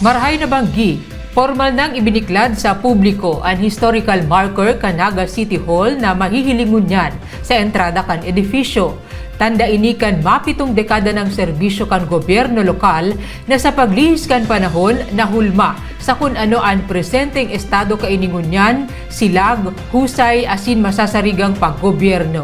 Marahay na banggi, formal nang ibiniklad sa publiko ang historical marker kan Naga City Hall na Mahihiling Ngonian sa entrada kan edificio. Tanda ini kan mapitong dekada ng serbisyo kan gobyerno lokal na sa paglihis kan panahon na hulma sa kung ano ang presenteng estado ka ining Ngonian, silag, husay asin masasarigang paggobyerno.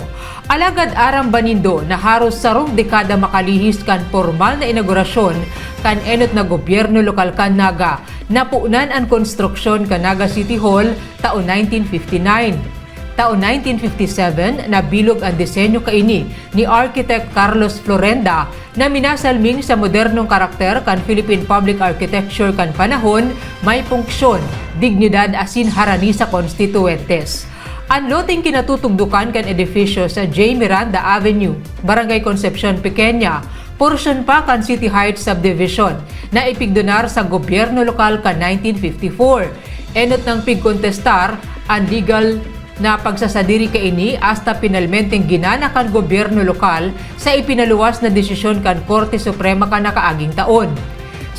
Alagad aram banindo na haros sarong dekada makalihis kan formal na inaugurasyon kan enot na gobyerno lokal kan Naga, napuunan ang konstruksyon kan Naga City Hall taon 1959. Taon 1957, nabilog ang disenyo kaini ni Architect Carlos Florenda na minasalming sa modernong karakter kan Philippine Public Architecture kan panahon, may punksyon, dignidad asin harani sa konstituentes. Ang loting kinatutugdukan kan edificio sa J. Miranda Avenue, Barangay Concepcion Pequeña, porsyon pa kan City Heights Subdivision na ipigdonar sa gobyerno lokal kan 1954. Enot ng pigkontestar ang legal na pagsasadiri kaini hasta pinalmenteng ginana kan gobyerno lokal sa ipinaluwas na desisyon kan Korte Suprema kan nakaaging taon.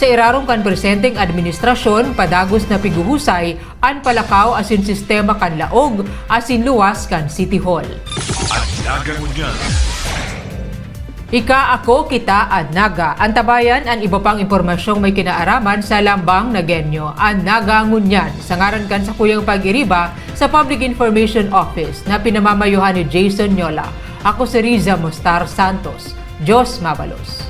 Sa irarong kan presenteng administrasyon, padagos na piguhusay ang palakaw asin sistema kan laog asin luwas kan City Hall. At Naga Ngonian. Ika, ako, kita, at Naga. Antabayan ang iba pang impormasyong may kinaaraman sa lambang na genyo, ang Naga Ngonian. Sangaran kan sa kuyang pag-iriba sa Public Information Office na pinamamayuhan ni Jason Nyola. Ako si Riza Mostar Santos. Diyos mabalos.